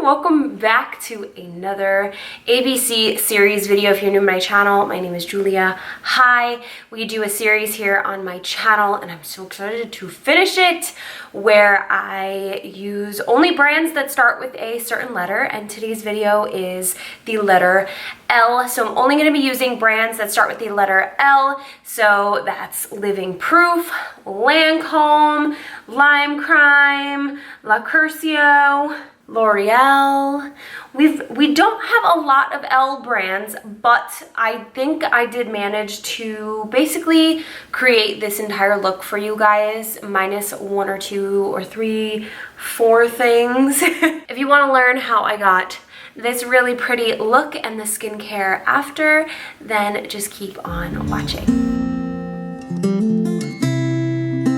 welcome back to another ABC series video. If you're new to my channel, my name is Julia. Hi, we do a series here on my channel and I'm so excited to finish it, where I use only brands that start with a certain letter, and today's video is the letter L. So I'm only going to be using brands that start with the letter L. So that's Living Proof, Lancome, Lime Crime, La Curcio, L'Oreal. We don't have a lot of L brands, but I think I did manage to basically create this entire look for you guys, minus one or two or three, four things. If you want to learn how I got this really pretty look and the skincare after, then just keep on watching.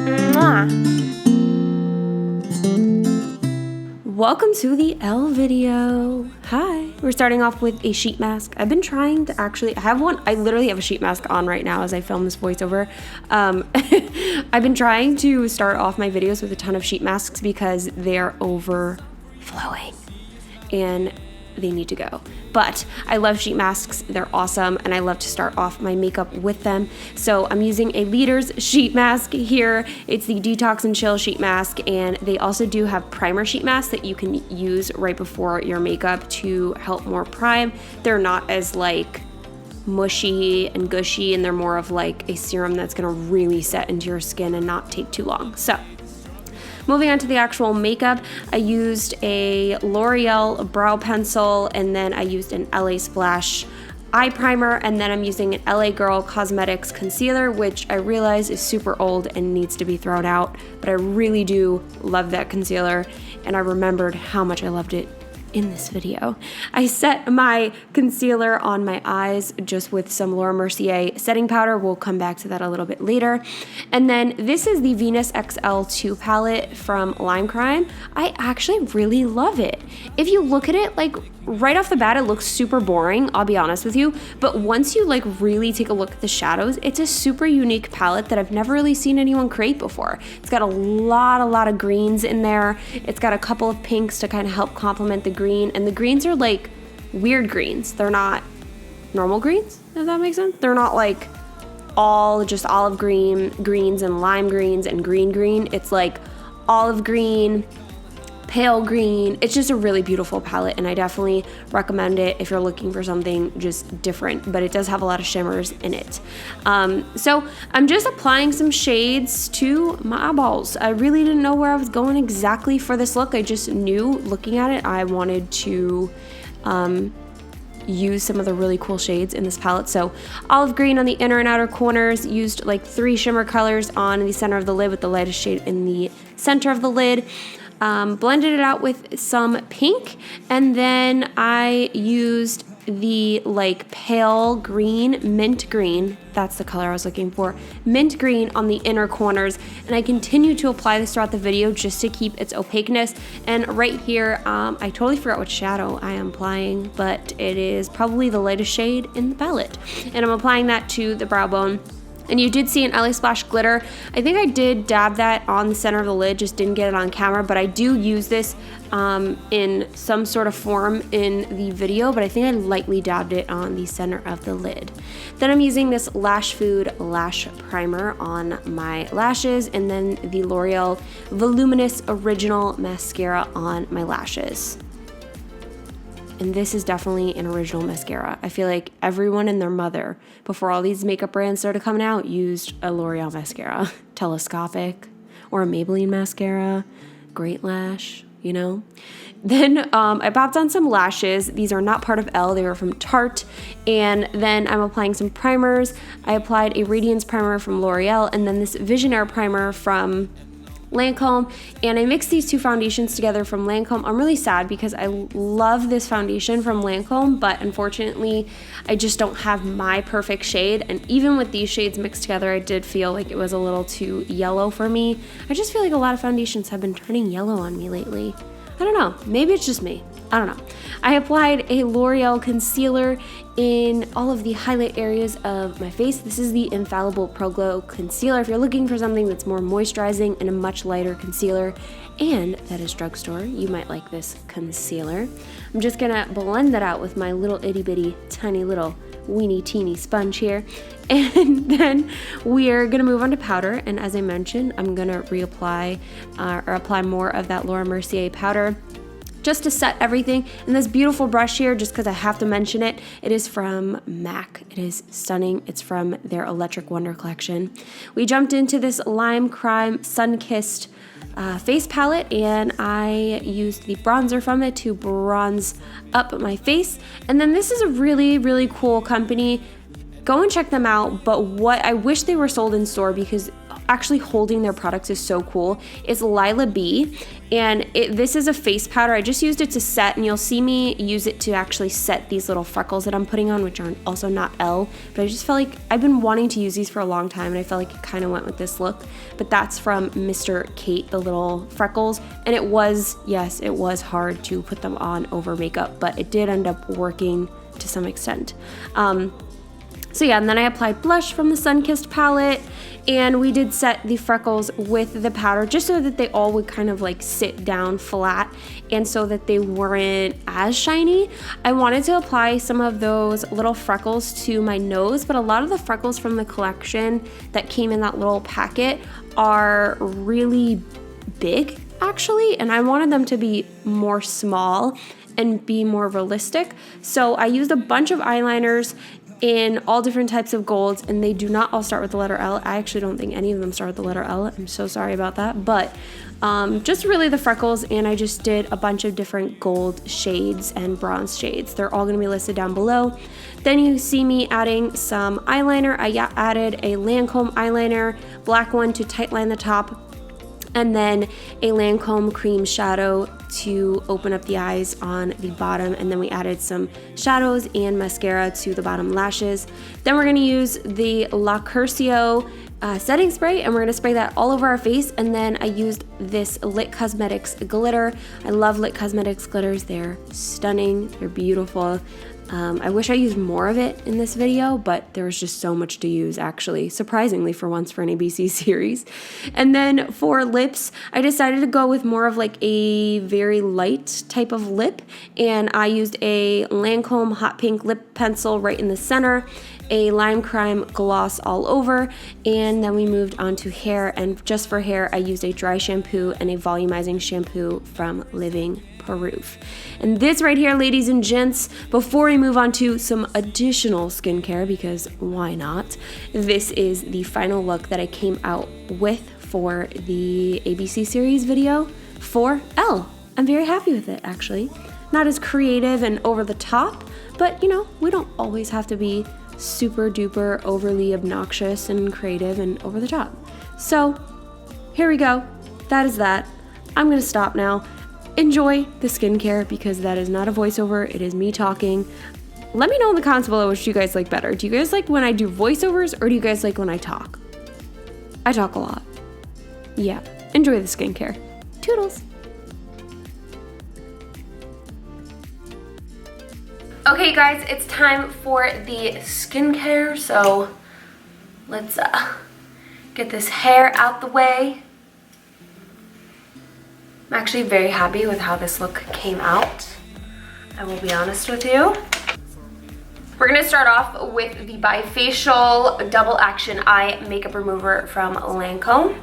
Mwah. Welcome to the L video. Hi. We're starting off with a sheet mask. I've been trying to I literally have a sheet mask on right now as I film this voiceover. I've been trying to start off my videos with a ton of sheet masks because they are overflowing and they need to go. But I love sheet masks, they're awesome, and I love to start off my makeup with them. So I'm using a Leaders sheet mask here. It's the Detox and Chill sheet mask, and they also do have primer sheet masks that you can use right before your makeup to help more prime. They're not as like mushy and gushy, and they're more of like a serum that's gonna really set into your skin and not take too long. So moving on to the actual makeup, I used a L'Oreal brow pencil, and then I used an LA Splash eye primer, and then I'm using an LA Girl Cosmetics concealer, which I realize is super old and needs to be thrown out, but I really do love that concealer, and I remembered how much I loved it in this video. I set my concealer on my eyes just with some Laura Mercier setting powder. We'll come back to that a little bit later. And then this is the Venus XL2 palette from Lime Crime. I actually really love it. If you look at it, like right off the bat, it looks super boring, I'll be honest with you. But once you like really take a look at the shadows, it's a super unique palette that I've never really seen anyone create before. It's got a lot of greens in there. It's got a couple of pinks to kind of help complement the green, and the greens are like weird greens. They're not normal greens, if that makes sense. They're not like all just olive greens and lime greens and green. It's like olive green, pale green. It's just a really beautiful palette, and I definitely recommend it if you're looking for something just different, but it does have a lot of shimmers in it. So I'm just applying some shades to my eyeballs. I really didn't know where I was going exactly for this look. I just knew looking at it I wanted to use some of the really cool shades in this palette. So olive green on the inner and outer corners, used like 3 shimmer colors on the center of the lid with the lightest shade in the center of the lid. Blended it out with some pink, and then I used the like pale green, mint green, that's the color I was looking for, mint green on the inner corners, and I continue to apply this throughout the video just to keep its opaqueness. And right here, I totally forgot what shadow I am applying, but it is probably the lightest shade in the palette, and I'm applying that to the brow bone. And you did see an LA Splash glitter. I think I did dab that on the center of the lid, just didn't get it on camera, but I do use this in some sort of form in the video, but I think I lightly dabbed it on the center of the lid. Then I'm using this Lash Food Lash Primer on my lashes, and then the L'Oreal Voluminous Original Mascara on my lashes. And this is definitely an original mascara. I feel like everyone and their mother, before all these makeup brands started coming out, used a L'Oreal mascara. Telescopic, or a Maybelline mascara, Great Lash, you know? Then I popped on some lashes. These are not part of L, they were from Tarte. And then I'm applying some primers. I applied a Radiance primer from L'Oreal, and then this Visionaire primer from Lancome, and I mixed these two foundations together from Lancome. I'm really sad because I love this foundation from Lancome, but unfortunately I just don't have my perfect shade, and even with these shades mixed together I did feel like it was a little too yellow for me. I just feel like a lot of foundations have been turning yellow on me lately. I don't know, maybe it's just me. I don't know. I applied a L'Oreal concealer in all of the highlight areas of my face. This is the Infallible Pro Glow Concealer. If you're looking for something that's more moisturizing and a much lighter concealer, and that is drugstore, you might like this concealer. I'm just gonna blend that out with my little itty bitty tiny little weeny teeny sponge here. And then we're gonna move on to powder. And as I mentioned, I'm gonna reapply or apply more of that Laura Mercier powder just to set everything. And this beautiful brush here, just because I have to mention it, it is from MAC. It is stunning. It's from their Electric Wonder collection. We jumped into this Lime Crime Sun-Kissed face palette, and I used the bronzer from it to bronze up my face. And then this is a really, really cool company. Go and check them out, but what I wish they were sold in store, because actually holding their products is so cool, is Lila B. And this is a face powder. I just used it to set, and you'll see me use it to actually set these little freckles that I'm putting on, which are also not L, but I just felt like I've been wanting to use these for a long time, and I felt like it kind of went with this look. But that's from Mr. Kate, the little freckles, and it was, yes, it was hard to put them on over makeup, but it did end up working to some extent. So yeah, and then I applied blush from the Sun-Kissed palette, and we did set the freckles with the powder just so that they all would kind of like sit down flat, and so that they weren't as shiny. I wanted to apply some of those little freckles to my nose, but a lot of the freckles from the collection that came in that little packet are really big actually, and I wanted them to be more small and be more realistic. So I used a bunch of eyeliners in all different types of golds, and they do not all start with the letter L. I actually don't think any of them start with the letter L. I'm so sorry about that, but just really the freckles, and I just did a bunch of different gold shades and bronze shades. They're all gonna be listed down below. Then you see me adding some eyeliner. I added a Lancome eyeliner, black one to tightline the top, and then a Lancome cream shadow to open up the eyes on the bottom, and then we added some shadows and mascara to the bottom lashes. Then we're gonna use the La Curcio setting spray, and we're gonna spray that all over our face. And then I used this Lit Cosmetics glitter. I love Lit Cosmetics glitters. They're stunning, they're beautiful. I wish I used more of it in this video, but there was just so much to use, actually, surprisingly for once for an ABC series. And then for lips, I decided to go with more of like a very light type of lip, and I used a Lancome Hot Pink lip pencil right in the center, a Lime Crime gloss all over, and then we moved on to hair. And just for hair, I used a dry shampoo and a volumizing shampoo from Living Proof. And this right here, ladies and gents, before we move on to some additional skincare, because why not, this is the final look that I came out with for the ABC series video for L. I'm very happy with it, actually. Not as creative and over the top, but you know, we don't always have to be super duper overly obnoxious and creative and over the top. So here we go. That is that. I'm gonna stop now. Enjoy the skincare, because that is not a voiceover, it is me talking. Let me know in the comments below which you guys like better. Do you guys like when I do voiceovers, or do you guys like when I talk? I talk a lot. Yeah, enjoy the skincare. Toodles. Okay guys, it's time for the skincare, so let's get this hair out the way. I'm actually very happy with how this look came out, I will be honest with you. We're gonna start off with the Bifacial Double Action Eye Makeup Remover from Lancome.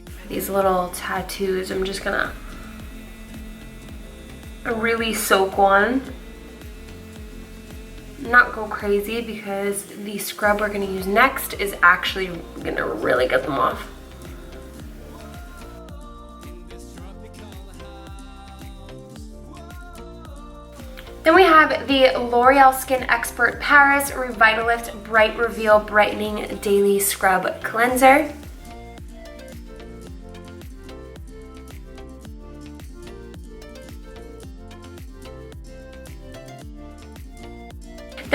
For these little tattoos, I'm just gonna really soak one. Not go crazy, because the scrub we're gonna use next is actually gonna really get them off. Then we have the L'Oreal Skin Expert Paris Revitalift Bright Reveal Brightening Daily Scrub Cleanser.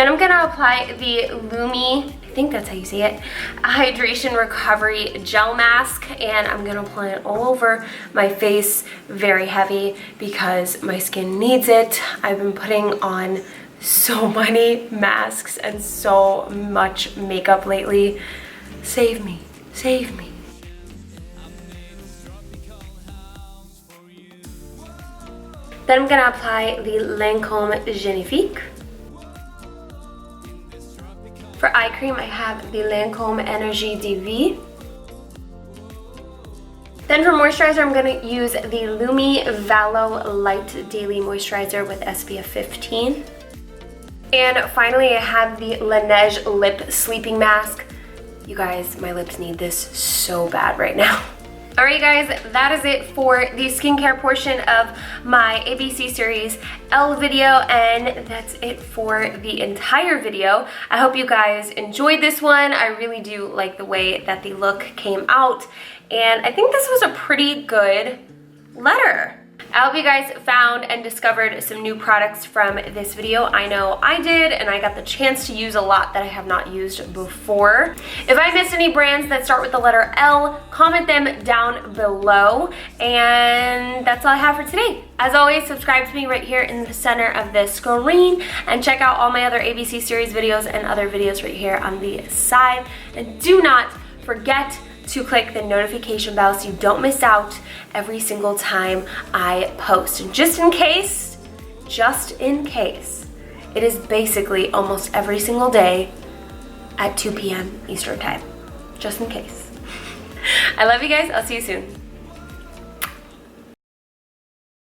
Then I'm gonna apply the Lumi, I think that's how you say it, Hydration Recovery Gel Mask, and I'm gonna apply it all over my face, very heavy, because my skin needs it. I've been putting on so many masks and so much makeup lately. Save me, save me. Then I'm gonna apply the Lancome Genifique. For eye cream, I have the Lancome Energy DV. Then for moisturizer, I'm gonna use the Lumi Valo Light Daily Moisturizer with SPF 15. And finally, I have the Laneige Lip Sleeping Mask. You guys, my lips need this so bad right now. All right, guys, that is it for the skincare portion of my ABC series L video, and that's it for the entire video. I hope you guys enjoyed this one. I really do like the way that the look came out, and I think this was a pretty good letter. I hope you guys found and discovered some new products from this video. I know I did, and I got the chance to use a lot that I have not used before. If I missed any brands that start with the letter L, comment them down below. And that's all I have for today. As always, subscribe to me right here in the center of the screen, and check out all my other ABC series videos and other videos right here on the side. And do not forget to click the notification bell so you don't miss out every single time I post. And just in case, it is basically almost every single day at 2 p.m. Eastern time. Just in case. I love you guys. I'll see you soon.